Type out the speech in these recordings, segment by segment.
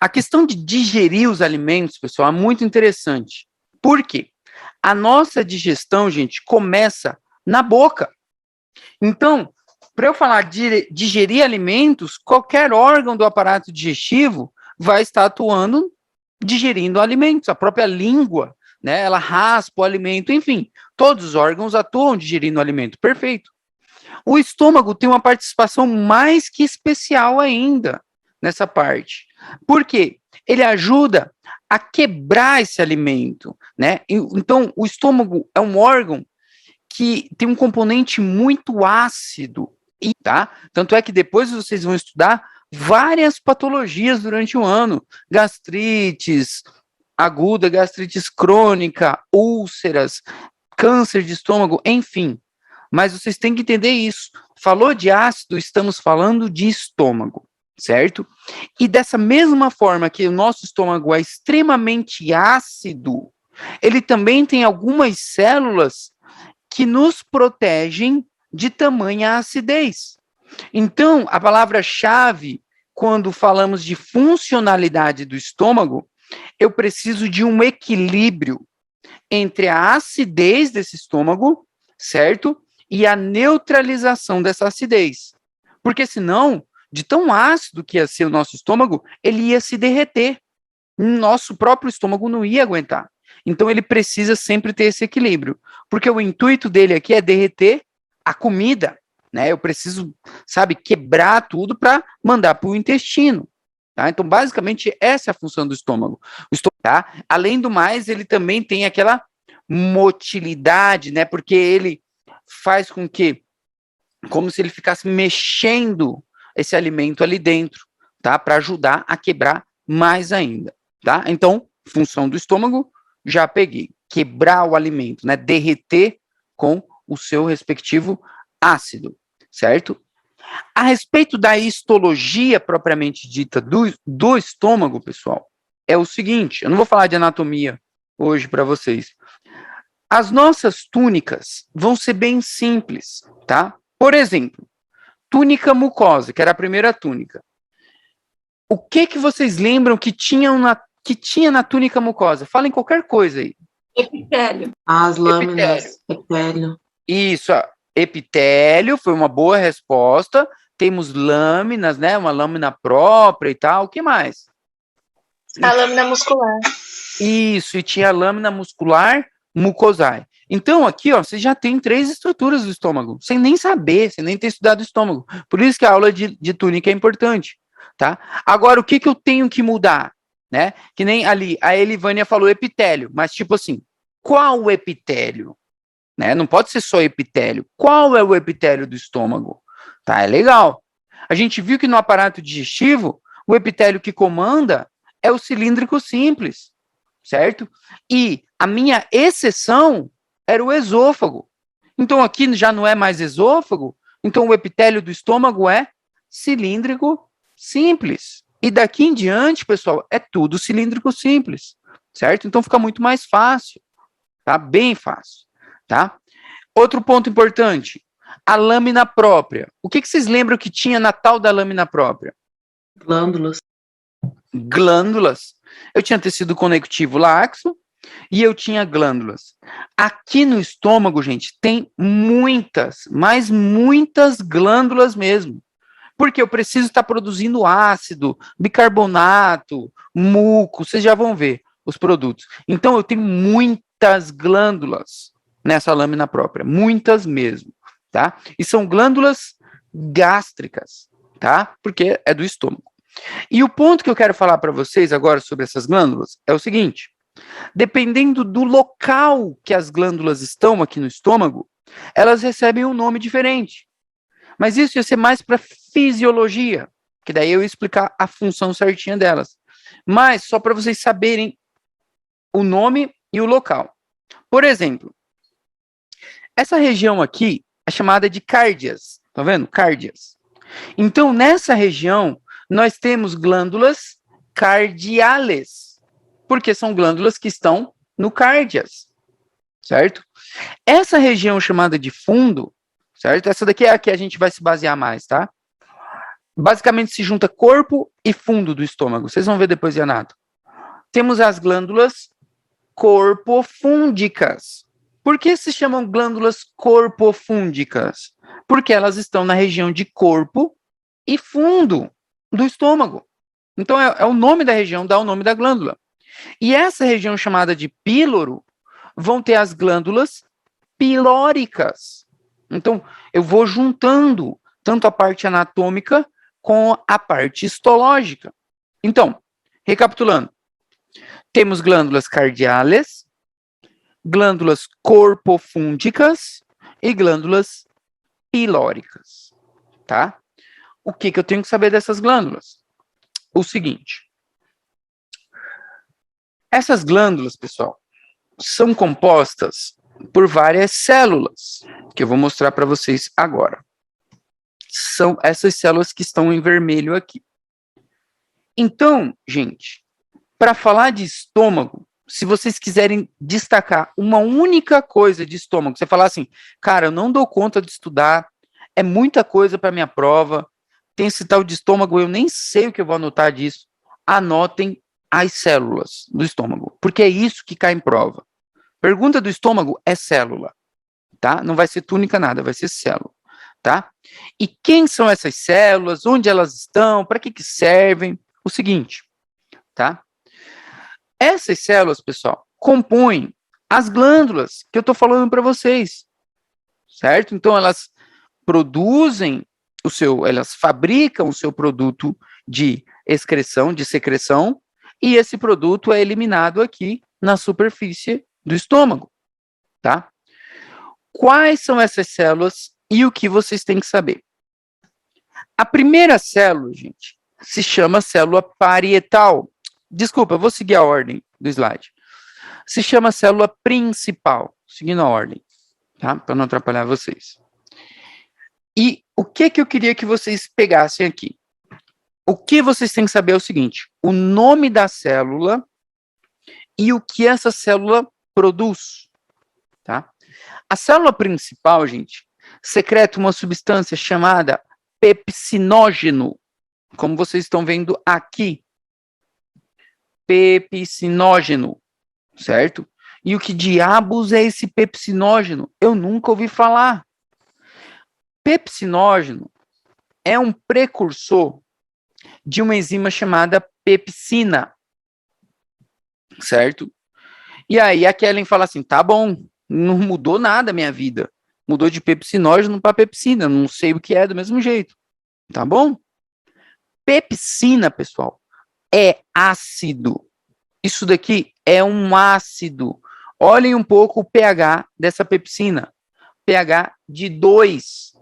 A questão de digerir os alimentos, pessoal, é muito interessante. Por quê? A nossa digestão, gente, começa na boca. Então, para eu falar de digerir alimentos, qualquer órgão do aparato digestivo vai estar atuando digerindo alimentos. A própria língua, né, ela raspa o alimento, enfim, todos os órgãos atuam digerindo o alimento. Perfeito. O estômago tem uma participação mais que especial ainda nessa parte. Por quê? Ele ajuda a quebrar esse alimento, né? Então, o estômago é um órgão que tem um componente muito ácido, tá? Tanto é que depois vocês vão estudar várias patologias durante o ano, gastrites aguda, gastrites crônica, úlceras, câncer de estômago, enfim. Mas vocês têm que entender isso. Falou de ácido, estamos falando de estômago, certo? E dessa mesma forma que o nosso estômago é extremamente ácido, ele também tem algumas células que nos protegem de tamanha acidez. Então, a palavra-chave, quando falamos de funcionalidade do estômago, eu preciso de um equilíbrio entre a acidez desse estômago, certo? E a neutralização dessa acidez. Porque senão, de tão ácido que ia ser o nosso estômago, ele ia se derreter. Nosso próprio estômago não ia aguentar. Então ele precisa sempre ter esse equilíbrio, porque o intuito dele aqui é derreter a comida, né? Eu preciso, sabe, quebrar tudo para mandar para o intestino, tá? Então basicamente essa é a função do estômago. O estômago, tá? Além do mais, ele também tem aquela motilidade, né? Porque ele faz com que, como se ele ficasse mexendo esse alimento ali dentro, tá? Para ajudar a quebrar mais ainda, tá? Então, função do estômago, já peguei. Quebrar o alimento, né? Derreter com o seu respectivo ácido, certo? A respeito da histologia propriamente dita do estômago, pessoal, é o seguinte, eu não vou falar de anatomia hoje para vocês. As nossas túnicas vão ser bem simples, tá? Por exemplo, túnica mucosa, que era a primeira túnica. O que vocês lembram que tinha na túnica mucosa? Falem qualquer coisa aí. Epitélio. As lâminas, epitélio. Isso, epitélio, foi uma boa resposta. Temos lâminas, né? Uma lâmina própria e tal. O que mais? A lâmina muscular. Isso, e tinha a lâmina muscular mucosae. Então, aqui, ó, você já tem 3 estruturas do estômago, sem nem saber, sem nem ter estudado o estômago. Por isso que a aula de túnica é importante, tá? Agora, o que eu tenho que mudar, né? Que nem ali, a Elivânia falou epitélio, mas tipo assim, qual o epitélio? Né? Não pode ser só epitélio. Qual é o epitélio do estômago? Tá, é legal. A gente viu que no aparato digestivo, o epitélio que comanda é o cilíndrico simples, certo? E a minha exceção era o esôfago. Então aqui já não é mais esôfago, então o epitélio do estômago é cilíndrico simples. E daqui em diante, pessoal, é tudo cilíndrico simples, certo? Então fica muito mais fácil, tá? Bem fácil, tá? Outro ponto importante, a lâmina própria. O que vocês lembram que tinha na tal da lâmina própria? Glândulas. Glândulas. Eu tinha tecido conectivo laxo e eu tinha glândulas. Aqui no estômago, gente, tem muitas, mas muitas glândulas mesmo. Porque eu preciso estar produzindo ácido, bicarbonato, muco, vocês já vão ver os produtos. Então, eu tenho muitas glândulas nessa lâmina própria, muitas mesmo, tá? E são glândulas gástricas, tá? Porque é do estômago. E o ponto que eu quero falar para vocês agora sobre essas glândulas é o seguinte: dependendo do local que as glândulas estão aqui no estômago, elas recebem um nome diferente. Mas isso ia ser mais para fisiologia, que daí eu ia explicar a função certinha delas. Mas só para vocês saberem o nome e o local. Por exemplo, essa região aqui é chamada de cárdias. Tá vendo? Cárdias. Então, nessa região, nós temos glândulas cardiales, porque são glândulas que estão no cárdias, certo? Essa região chamada de fundo, certo? Essa daqui é a que a gente vai se basear mais, tá? Basicamente se junta corpo e fundo do estômago. Vocês vão ver depois de anato. Temos as glândulas corpofúndicas. Por que se chamam glândulas corpofúndicas? Porque elas estão na região de corpo e fundo do estômago. Então, é o nome da região, dá o nome da glândula. E essa região chamada de píloro vão ter as glândulas pilóricas. Então, eu vou juntando tanto a parte anatômica com a parte histológica. Então, recapitulando, temos glândulas cardiales, glândulas corpofúndicas e glândulas pilóricas, tá? O que eu tenho que saber dessas glândulas? O seguinte, essas glândulas, pessoal, são compostas por várias células, que eu vou mostrar para vocês agora. São essas células que estão em vermelho aqui. Então, gente, para falar de estômago, se vocês quiserem destacar uma única coisa de estômago, você falar assim, cara, eu não dou conta de estudar, é muita coisa para minha prova, tem esse tal de estômago, eu nem sei o que eu vou anotar disso. Anotem as células do estômago, porque é isso que cai em prova. Pergunta do estômago é célula, tá? Não vai ser túnica nada, vai ser célula, tá? E quem são essas células, onde elas estão, para que servem? O seguinte, tá? Essas células, pessoal, compõem as glândulas que eu estou falando para vocês, certo? Então, elas produzem elas fabricam o seu produto de excreção, de secreção, e esse produto é eliminado aqui na superfície do estômago, tá? Quais são essas células e o que vocês têm que saber? A primeira célula, gente, se chama célula parietal. Desculpa, eu vou seguir a ordem do slide. Se chama célula principal, seguindo a ordem, tá? Para não atrapalhar vocês. E o que eu queria que vocês pegassem aqui? O que vocês têm que saber é o seguinte, o nome da célula e o que essa célula produz, tá? A célula principal, gente, secreta uma substância chamada pepsinógeno, como vocês estão vendo aqui. Pepsinógeno, certo? E o que diabos é esse pepsinógeno? Eu nunca ouvi falar. Pepsinógeno é um precursor de uma enzima chamada pepsina, certo? E aí a Kellen fala assim, tá bom, não mudou nada a minha vida. Mudou de pepsinógeno para pepsina, não sei o que é do mesmo jeito. Tá bom? Pepsina, pessoal, é ácido. Isso daqui é um ácido. Olhem um pouco o pH dessa pepsina. pH de 2.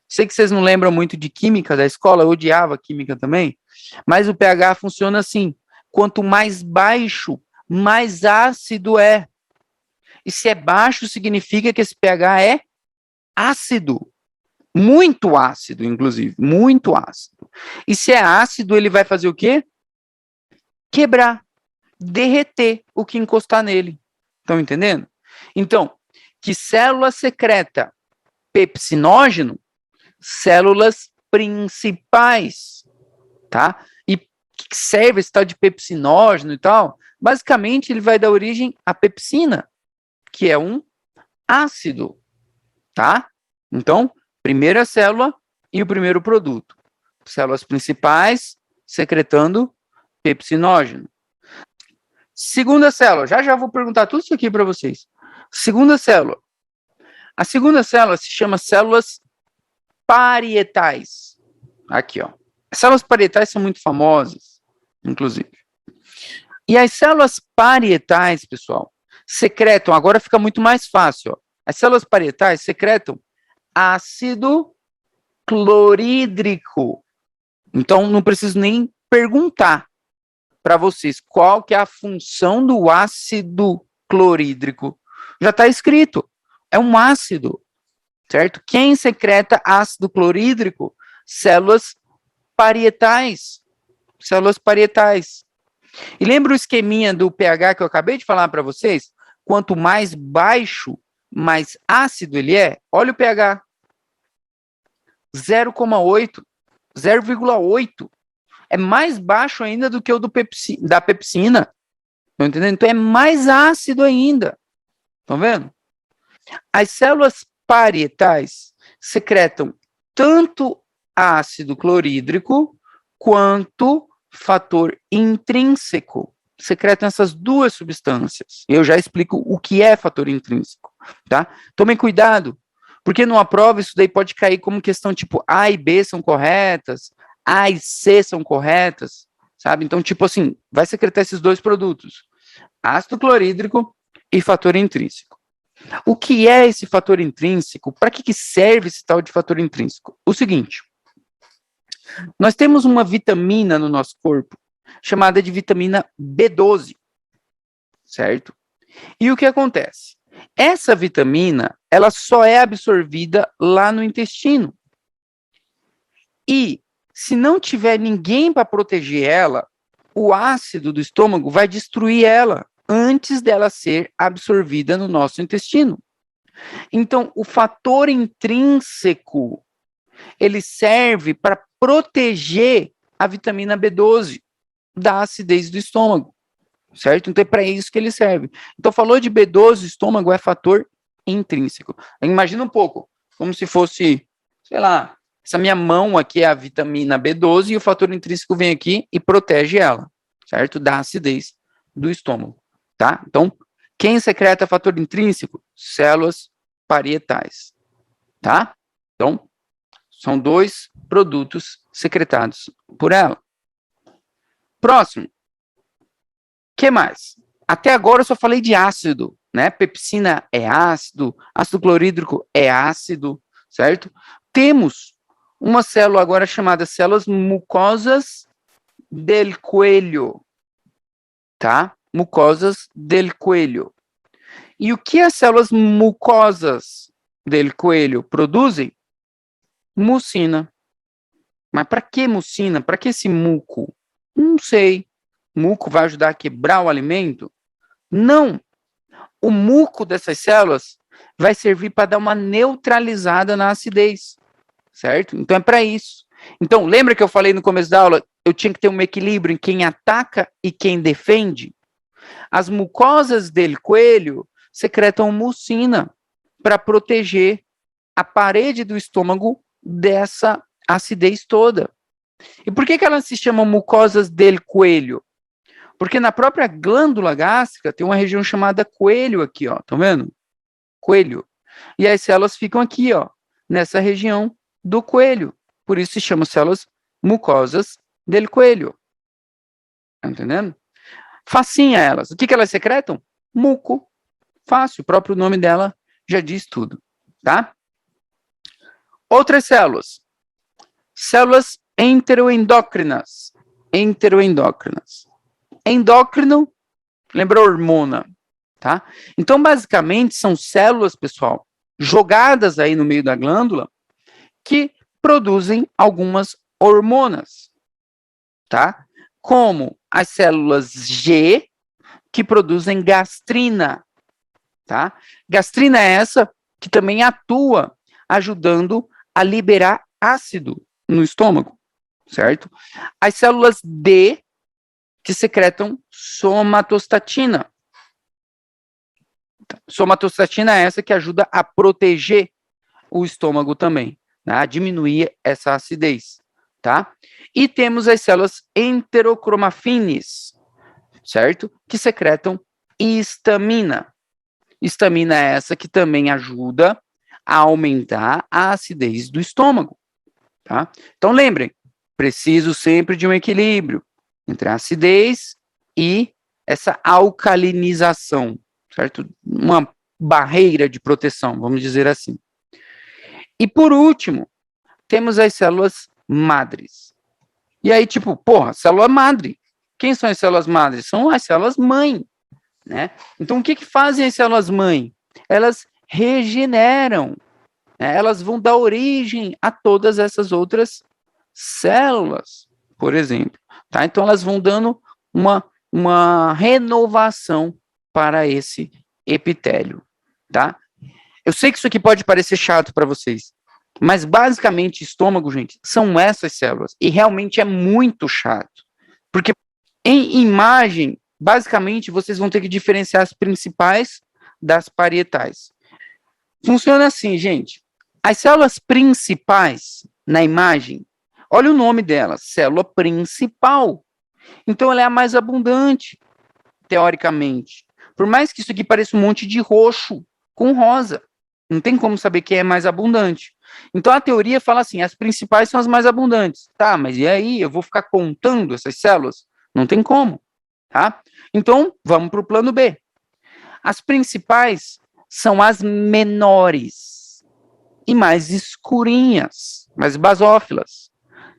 Sei que vocês não lembram muito de química da escola, eu odiava química também, mas o pH funciona assim. Quanto mais baixo, mais ácido é. E se é baixo, significa que esse pH é ácido. Muito ácido, inclusive. Muito ácido. E se é ácido, ele vai fazer o quê? Quebrar. Derreter o que encostar nele. Estão entendendo? Então, que célula secreta pepsinógeno? Células principais, tá? E que serve esse tal de pepsinógeno e tal? Basicamente, ele vai dar origem à pepsina, que é um ácido, tá? Então, primeira célula e o primeiro produto. Células principais secretando pepsinógeno. Segunda célula, já vou perguntar tudo isso aqui para vocês. Segunda célula. A segunda célula se chama células parietais. Aqui, ó. As células parietais são muito famosas, inclusive. E as células parietais, pessoal, secretam, agora fica muito mais fácil, ó. As células parietais secretam ácido clorídrico. Então, não preciso nem perguntar para vocês qual que é a função do ácido clorídrico. Já está escrito. É um ácido. Certo? Quem secreta ácido clorídrico? Células parietais. Células parietais. E lembra o esqueminha do pH que eu acabei de falar para vocês? Quanto mais baixo, mais ácido ele é. Olha o pH. 0,8. 0,8. É mais baixo ainda do que o da pepsina. Estão entendendo? Então é mais ácido ainda. Estão vendo? As células parietais secretam tanto ácido clorídrico quanto fator intrínseco. Secretam essas duas substâncias. Eu já explico o que é fator intrínseco, tá? Tomem cuidado, porque numa prova isso daí pode cair como questão tipo A e B são corretas, A e C são corretas, sabe? Então, tipo assim, vai secretar esses dois produtos, ácido clorídrico e fator intrínseco. O que é esse fator intrínseco? Para que serve esse tal de fator intrínseco? O seguinte, nós temos uma vitamina no nosso corpo chamada de vitamina B12, certo? E o que acontece? Essa vitamina, ela só é absorvida lá no intestino. E se não tiver ninguém para proteger ela, o ácido do estômago vai destruir ela antes dela ser absorvida no nosso intestino. Então, o fator intrínseco, ele serve para proteger a vitamina B12 da acidez do estômago, certo? Então, é para isso que ele serve. Então, falou de B12, o estômago é fator intrínseco. Imagina um pouco, como se fosse, sei lá, essa minha mão aqui é a vitamina B12 e o fator intrínseco vem aqui e protege ela, certo? Da acidez do estômago, tá? Então, quem secreta fator intrínseco? Células parietais, tá? Então, são dois produtos secretados por ela. Próximo. Que mais? Até agora eu só falei de ácido, né? Pepsina é ácido, ácido clorídrico é ácido, certo? Temos uma célula agora chamada células mucosas del coelho, tá? Mucosas del coelho. E o que as células mucosas del coelho produzem? Mucina. Mas para que mucina? Para que esse muco? Não sei. Muco vai ajudar a quebrar o alimento? Não. O muco dessas células vai servir para dar uma neutralizada na acidez, certo? Então é para isso. Então, lembra que eu falei no começo da aula, eu tinha que ter um equilíbrio em quem ataca e quem defende? As mucosas del coelho secretam mucina para proteger a parede do estômago dessa acidez toda. E por que elas se chamam mucosas del coelho? Porque na própria glândula gástrica tem uma região chamada coelho aqui, ó, tá vendo? Coelho. E as células ficam aqui, ó, nessa região do coelho. Por isso se chamam células mucosas del coelho. Tá entendendo? Facinha elas. O que elas secretam? Muco. Fácil, o próprio nome dela já diz tudo, tá? Outras células. Células enteroendócrinas. Enteroendócrinas. Endócrino, lembra hormona, tá? Então, basicamente, são células, pessoal, jogadas aí no meio da glândula que produzem algumas hormonas, tá? Como as células G, que produzem gastrina, tá? Gastrina é essa que também atua ajudando a liberar ácido no estômago, certo? As células D, que secretam somatostatina. Somatostatina é essa que ajuda a proteger o estômago também, né? A diminuir essa acidez, tá? E temos as células enterocromafines, certo? Que secretam histamina. Histamina é essa que também ajuda a aumentar a acidez do estômago, tá? Então lembrem, preciso sempre de um equilíbrio entre a acidez e essa alcalinização, certo? Uma barreira de proteção, vamos dizer assim. E por último, temos as células madres. E aí, tipo, porra, célula madre. Quem são as células madres? São as células mãe, né? Então, o que fazem as células mãe? Elas regeneram, né? Elas vão dar origem a todas essas outras células, por exemplo. Tá? Então, elas vão dando uma renovação para esse epitélio. Tá? Eu sei que isso aqui pode parecer chato para vocês, Mas basicamente, estômago, gente, são essas células. E realmente é muito chato. Porque em imagem, basicamente, vocês vão ter que diferenciar as principais das parietais. Funciona assim, gente. As células principais na imagem, olha o nome dela, célula principal. Então, ela é a mais abundante, teoricamente. Por mais que isso aqui pareça um monte de roxo com rosa. Não tem como saber quem é mais abundante. Então, a teoria fala assim, as principais são as mais abundantes. Tá, mas e aí? Eu vou ficar contando essas células? Não tem como, tá? Então, vamos para o plano B. As principais são as menores e mais escurinhas, mais basófilas,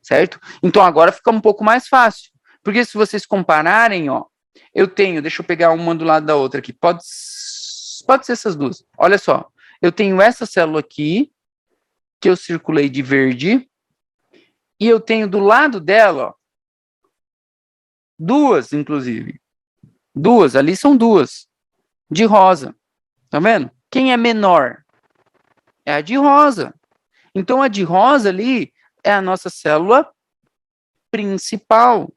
certo? Então, agora fica um pouco mais fácil. Porque se vocês compararem, ó, eu tenho, deixa eu pegar uma do lado da outra aqui, pode ser essas duas. Olha só, eu tenho essa célula aqui, que eu circulei de verde, e eu tenho do lado dela, ó, duas, inclusive. Duas, ali são duas, de rosa. Tá vendo? Quem é menor? É a de rosa. Então, a de rosa ali é a nossa célula principal,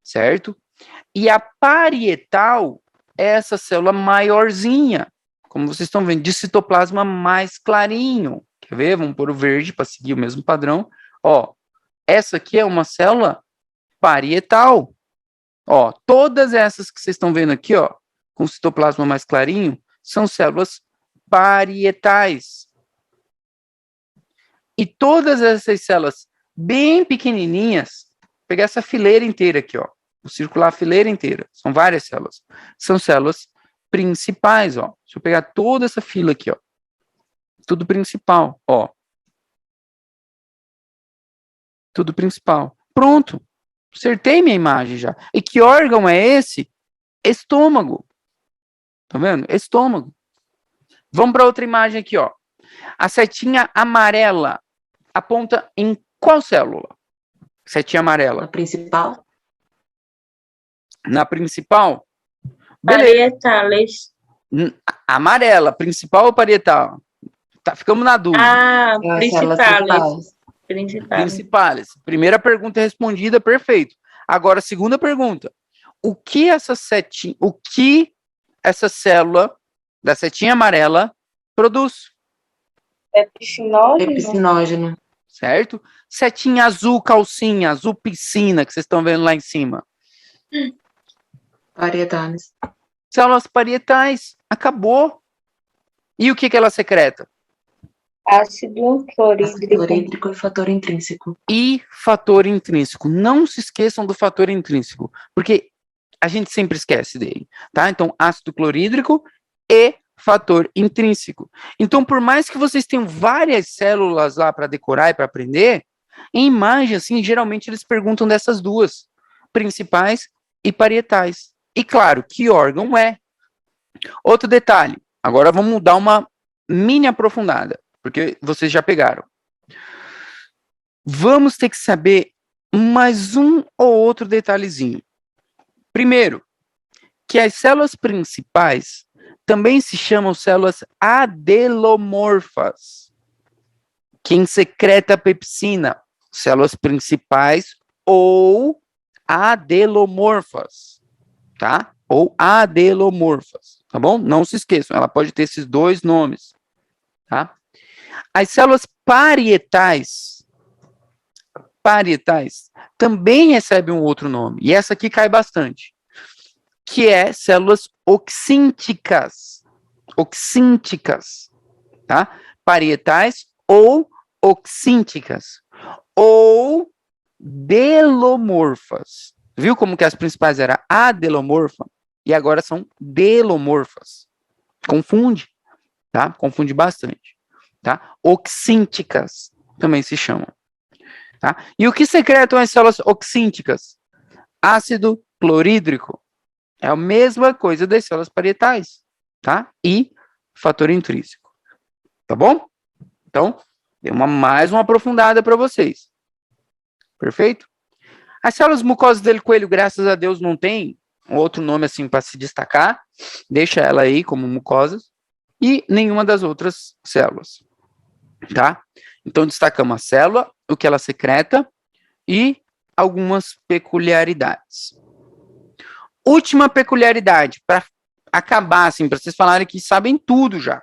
certo? E a parietal é essa célula maiorzinha, como vocês estão vendo, de citoplasma mais clarinho. Quer ver? Vamos pôr o verde para seguir o mesmo padrão. Ó, essa aqui é uma célula parietal. Ó, todas essas que vocês estão vendo aqui, ó, com citoplasma mais clarinho, são células parietais. E todas essas células bem pequenininhas, vou pegar essa fileira inteira aqui, ó, vou circular a fileira inteira, são várias células, são células principais, ó. Deixa eu pegar toda essa fila aqui, ó, tudo principal, ó. Tudo principal. Pronto. Acertei minha imagem já. E que órgão é esse? Estômago. Tá vendo? Estômago. Vamos para outra imagem aqui, ó. A setinha amarela aponta em qual célula? Setinha amarela. A principal? Na principal? Beleza. Parietales. Amarela, principal ou parietal? Tá, ficamos na dúvida. Ah, São as células principales. principais. Principales. Principais. Primeira pergunta respondida, perfeito. Agora, segunda pergunta. O que essa célula da setinha amarela produz? Epicinógeno. Epicinógeno. Certo? Setinha azul, calcinha, azul piscina, que vocês estão vendo lá em cima. Parietales. Células parietais. Acabou. E o que ela secreta? Ácido clorídrico. Clorídrico e fator intrínseco. E fator intrínseco. Não se esqueçam do fator intrínseco, porque a gente sempre esquece dele, tá? Então, ácido clorídrico e fator intrínseco. Então, por mais que vocês tenham várias células lá para decorar e para aprender, em imagem, assim, geralmente eles perguntam dessas duas, principais e parietais. E claro, que órgão é? Outro detalhe, agora vamos dar uma mini aprofundada, porque vocês já pegaram. Vamos ter que saber mais um ou outro detalhezinho. Primeiro, que as células principais também se chamam células adelomorfas. Quem secreta a pepsina? Células principais ou adelomorfas, tá? Ou adelomorfas, tá bom? Não se esqueçam, ela pode ter esses dois nomes, tá? As células parietais também recebem um outro nome, e essa aqui cai bastante, que é células oxínticas, tá? Parietais ou oxínticas, ou delomorfas. Viu como que as principais eram adelomorfa e agora são delomorfas? Confunde, tá? Confunde bastante, tá? Oxínticas também se chamam, tá? E o que secretam as células oxínticas? Ácido clorídrico. É a mesma coisa das células parietais, tá? E fator intrínseco, tá bom? Então, dei mais uma aprofundada para vocês. Perfeito? As células mucosas do coelho, graças a Deus, não tem um outro nome assim para se destacar. Deixa ela aí como mucosas. E nenhuma das outras células. tá? Então, destacamos a célula, o que ela secreta e algumas peculiaridades. Última peculiaridade, para acabar, assim, para vocês falarem que sabem tudo já,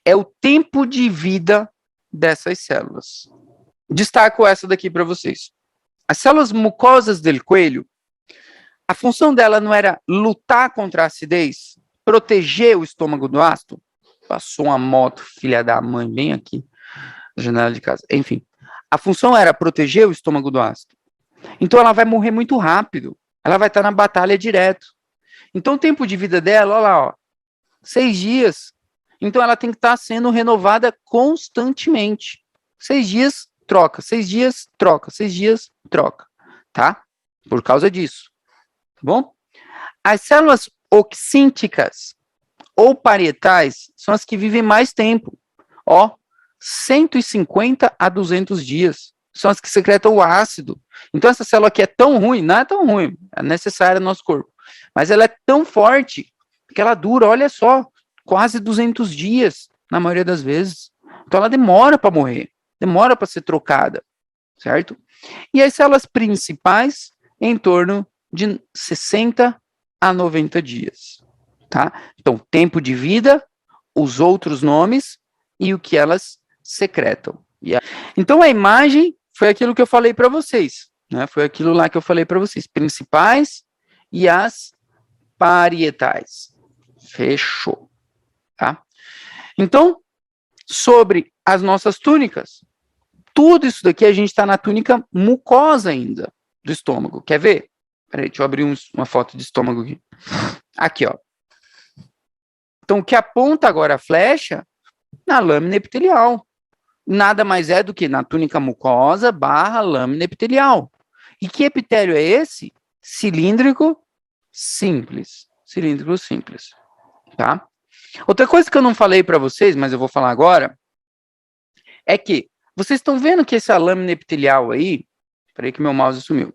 é o tempo de vida dessas células. Destaco essa daqui para vocês. As células mucosas do coelho, a função dela não era lutar contra a acidez, proteger o estômago do ácido? Passou uma moto, filha da mãe, bem aqui na janela de casa. Enfim, a função era proteger o estômago do ácido. Então ela vai morrer muito rápido. Ela vai estar na batalha direto. Então o tempo de vida dela, olha lá, ó, 6 dias. Então ela tem que estar sendo renovada constantemente. 6 dias, troca. 6 dias, troca. 6 dias, troca. Tá? Por causa disso. Tá bom? As células oxínticas ou parietais são as que vivem mais tempo. Ó, 150 a 200 dias. São as que secretam o ácido. Então essa célula aqui é tão ruim, não é tão ruim, é necessária no nosso corpo. Mas ela é tão forte que ela dura, olha só, quase 200 dias, na maioria das vezes. Então ela demora para morrer, demora para ser trocada, certo? E as células principais, em torno de 60 a 90 dias, tá? Então, tempo de vida, os outros nomes e o que elas secretam. Então, a imagem foi aquilo que eu falei para vocês, né? Foi aquilo lá que eu falei para vocês, principais e as parietais. Fechou, tá? Então, sobre as nossas túnicas, tudo isso daqui a gente está na túnica mucosa ainda do estômago. Quer ver? Peraí, deixa eu abrir uma foto de estômago aqui. Aqui, ó. Então, o que aponta agora a flecha na lâmina epitelial. Nada mais é do que na túnica mucosa / lâmina epitelial. E que epitélio é esse? Cilíndrico simples. Cilíndrico simples. Tá? Outra coisa que eu não falei para vocês, mas eu vou falar agora, é que vocês estão vendo que essa lâmina epitelial aí, peraí que meu mouse sumiu.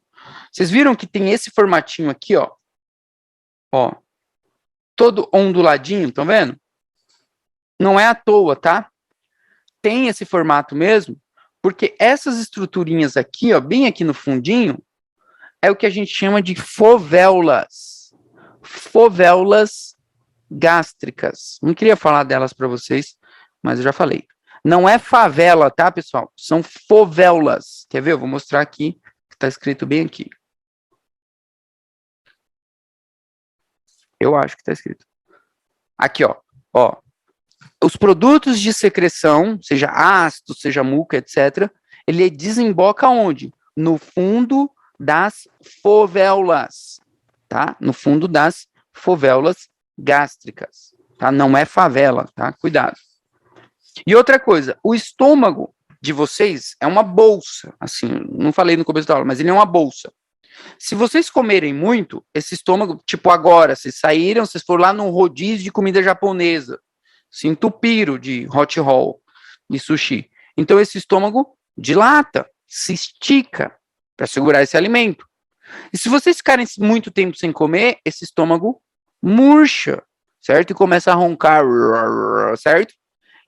Vocês viram que tem esse formatinho aqui, ó. Ó. Todo onduladinho, estão vendo? Não é à toa, tá? Tem esse formato mesmo, porque essas estruturinhas aqui, ó, bem aqui no fundinho, é o que a gente chama de fovéolas. Fovéolas gástricas. Não queria falar delas para vocês, mas eu já falei. Não é favela, tá, pessoal? São fovéolas. Quer ver? Eu vou mostrar aqui, que está escrito bem aqui. Eu acho que está escrito. Aqui, ó. Ó. Os produtos de secreção, seja ácido, seja muca, etc., ele desemboca onde? No fundo das fovéolas, tá? No fundo das fovéolas gástricas, tá? Não é favela, tá? Cuidado. E outra coisa, o estômago de vocês é uma bolsa, assim, não falei no começo da aula, mas ele é uma bolsa. Se vocês comerem muito, esse estômago, tipo agora, vocês saíram, vocês foram lá num rodízio de comida japonesa, se entupiram de hot roll, de sushi. Então esse estômago dilata, se estica para segurar esse alimento. E se vocês ficarem muito tempo sem comer, esse estômago murcha, certo? E começa a roncar, certo?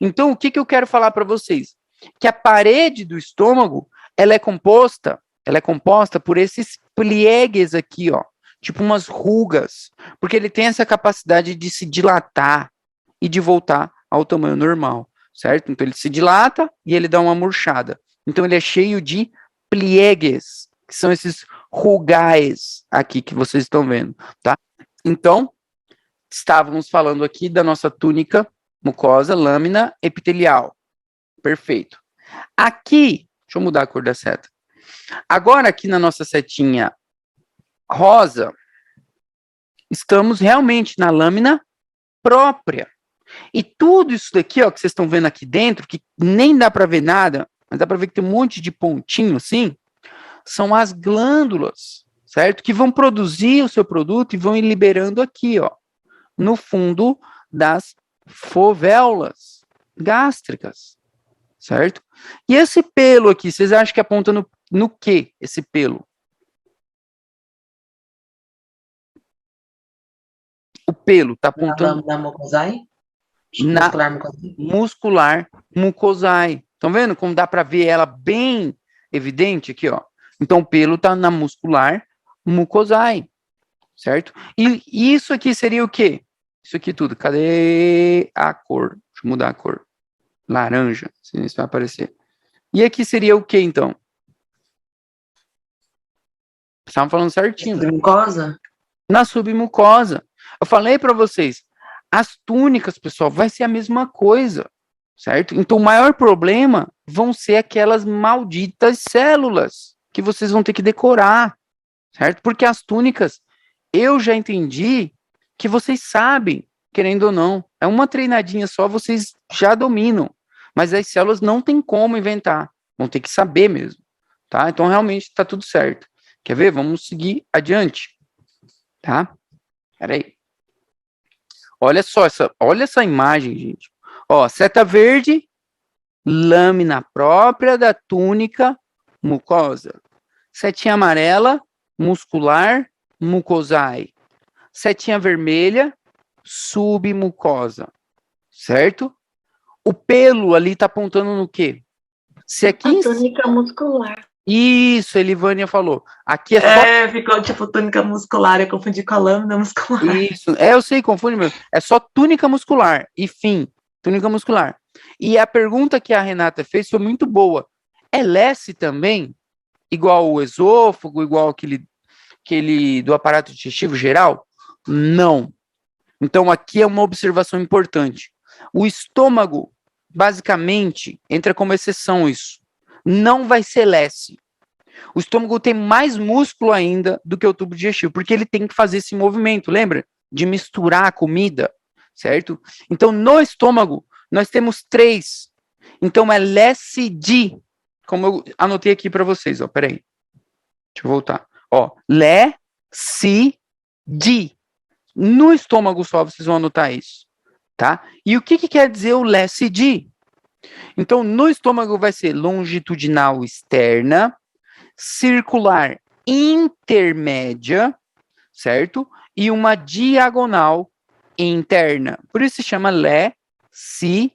Então o que eu quero falar para vocês? Que a parede do estômago, ela é composta por esses pliegues aqui, ó, tipo umas rugas, porque ele tem essa capacidade de se dilatar e de voltar ao tamanho normal, certo? Então ele se dilata e ele dá uma murchada. Então ele é cheio de pliegues, que são esses rugais aqui que vocês estão vendo, tá? Então, estávamos falando aqui da nossa túnica mucosa, lâmina epitelial. Perfeito. Aqui, deixa eu mudar a cor da seta. Agora, aqui na nossa setinha rosa, estamos realmente na lâmina própria. E tudo isso daqui, ó, que vocês estão vendo aqui dentro, que nem dá para ver nada, mas dá para ver que tem um monte de pontinho assim, são as glândulas, certo? Que vão produzir o seu produto e vão ir liberando aqui, ó, no fundo das fovéolas gástricas, certo? E esse pelo aqui, vocês acham que aponta no que, esse pelo? O pelo tá apontando Na mucosae? na Muscular mucosae? muscular mucosae, Estão vendo como dá para ver ela bem evidente aqui, ó? Então, o pelo está na muscular mucosae, certo? E isso aqui seria o quê? Isso aqui tudo. Cadê a cor? Deixa eu mudar a cor. Laranja, se isso vai aparecer. E aqui seria o quê, então? Estavam falando certinho. Mucosa? Na submucosa. Eu falei para vocês, as túnicas, pessoal, vai ser a mesma coisa, certo? Então, o maior problema vão ser aquelas malditas células que vocês vão ter que decorar, certo? Porque as túnicas, eu já entendi que vocês sabem, querendo ou não. É uma treinadinha só, vocês já dominam. Mas as células não tem como inventar. Vão ter que saber mesmo, tá? Então, realmente, está tudo certo. Quer ver? Vamos seguir adiante, tá? Peraí. Olha essa imagem, gente. Ó, seta verde, lâmina própria da túnica mucosa. Setinha amarela, muscular, mucosae. Setinha vermelha, submucosa. Certo? O pelo ali tá apontando no quê? Se aqui A túnica muscular. Isso, Elivânia falou. Aqui é só. Ficou tipo túnica muscular, eu confundi com a lâmina muscular. Isso, eu sei, confunde mesmo. É só túnica muscular e fim, túnica muscular. E a pergunta que a Renata fez foi muito boa. É lesse também? Igual o esôfago, igual aquele do aparato digestivo geral? Não. Então aqui é uma observação importante. O estômago, basicamente, entra como exceção isso. Não vai ser lesse. O estômago tem mais músculo ainda do que o tubo digestivo, porque ele tem que fazer esse movimento, lembra? De misturar a comida, certo? Então, no estômago, nós temos 3. Então, é LESD, como eu anotei aqui para vocês, ó, peraí. Deixa eu voltar. Ó, LESD. No estômago só vocês vão anotar isso, tá? E o que quer dizer o LESD? Então, no estômago vai ser longitudinal externa, circular intermédia, certo? E uma diagonal interna. Por isso se chama LESD.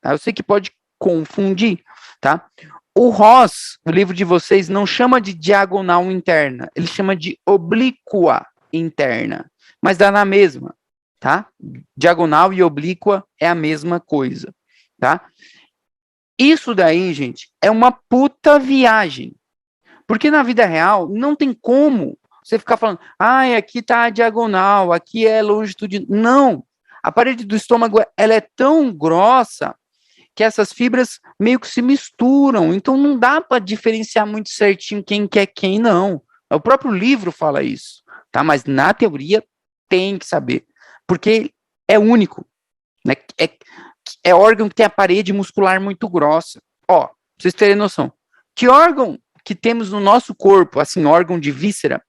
Tá? Eu sei que pode confundir, tá? O Ross, o livro de vocês, não chama de diagonal interna, ele chama de oblíqua interna, mas dá na mesma, tá? Diagonal e oblíqua é a mesma coisa, tá? Isso daí, gente, é uma puta viagem. Porque na vida real não tem como você ficar falando, aqui tá a diagonal, aqui é longitudinal. Não. A parede do estômago, ela é tão grossa que essas fibras meio que se misturam. Então não dá para diferenciar muito certinho quem que é quem, não. O próprio livro fala isso, tá? Mas na teoria tem que saber. Porque é único, né? É órgão que tem a parede muscular muito grossa. Ó, pra vocês terem noção. Que órgão que temos no nosso corpo, assim, órgão de víscera,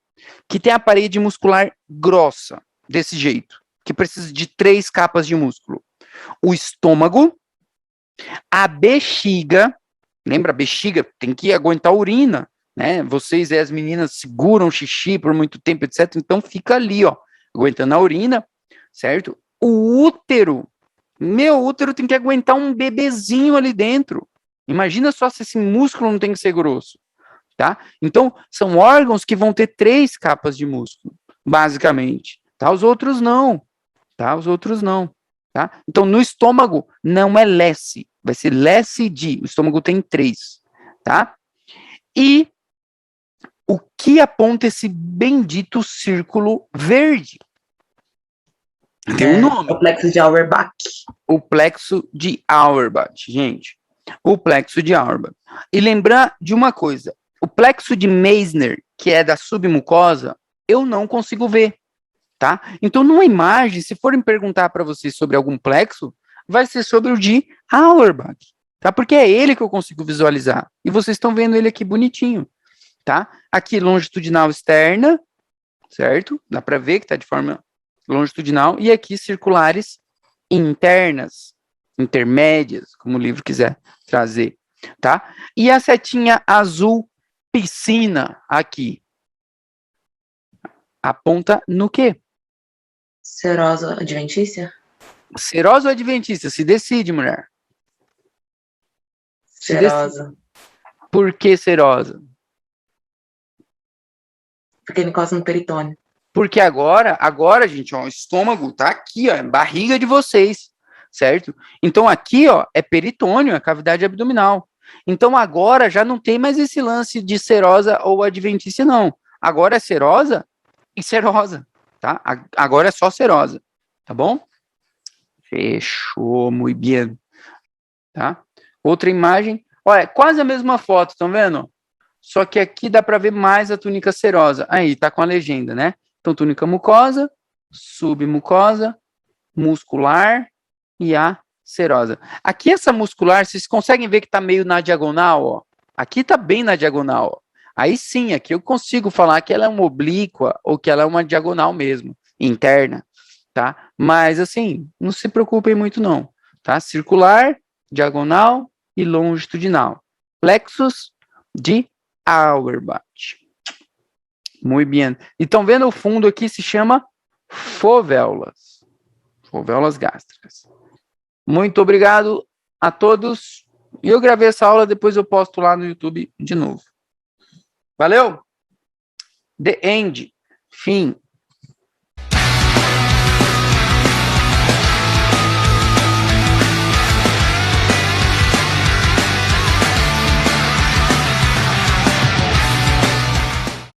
que tem a parede muscular grossa, desse jeito, que precisa de 3 capas de músculo? O estômago, a bexiga, lembra, a bexiga tem que aguentar a urina, né? Vocês e as meninas seguram xixi por muito tempo, etc. Então fica ali, ó, aguentando a urina, certo? O útero, meu útero tem que aguentar um bebezinho ali dentro. Imagina só se esse músculo não tem que ser grosso, tá? Então, são órgãos que vão ter 3 capas de músculo, basicamente, tá? Os outros não, tá? Os outros não, tá? Então, no estômago, não é lesse, vai ser LESD, o estômago tem 3, tá? E o que aponta esse bendito círculo verde? Tem um nome. O plexo de Auerbach. O plexo de Auerbach, gente. O plexo de Auerbach. E lembrar de uma coisa, o plexo de Meissner, que é da submucosa, eu não consigo ver, tá? Então, numa imagem, se forem perguntar para vocês sobre algum plexo, vai ser sobre o de Auerbach, tá? Porque é ele que eu consigo visualizar. E vocês estão vendo ele aqui bonitinho, tá? Aqui, longitudinal externa, certo? Dá para ver que está de forma longitudinal. E aqui, circulares internas, intermédias, como o livro quiser trazer, tá? E a setinha azul piscina aqui aponta no quê? Serosa adventícia? Serosa ou adventícia? Se decide, mulher. Serosa. Por que serosa? Porque encosta no peritônio. Porque agora, gente, ó, o estômago tá aqui, ó, barriga de vocês, certo? Então aqui, ó, é peritônio, é cavidade abdominal. Então agora já não tem mais esse lance de serosa ou adventícia, não. Agora é serosa e serosa, tá? Agora é só serosa, tá bom? Fechou, muito bem, tá? Outra imagem, olha, quase a mesma foto, estão vendo? Só que aqui dá para ver mais a túnica serosa. Aí, tá com a legenda, né? Então, túnica mucosa, submucosa, muscular e a serosa. Aqui essa muscular, vocês conseguem ver que tá meio na diagonal, ó. Aqui tá bem na diagonal, ó. Aí sim, aqui eu consigo falar que ela é uma oblíqua ou que ela é uma diagonal mesmo, interna, tá? Mas assim, não se preocupem muito não, tá? Circular, diagonal e longitudinal. Plexus de Auerbach. Muito bem. E estão vendo o fundo aqui, se chama fovéolas. Fovéolas gástricas. Muito obrigado a todos. E eu gravei essa aula, depois eu posto lá no YouTube de novo. Valeu? The End. Fim.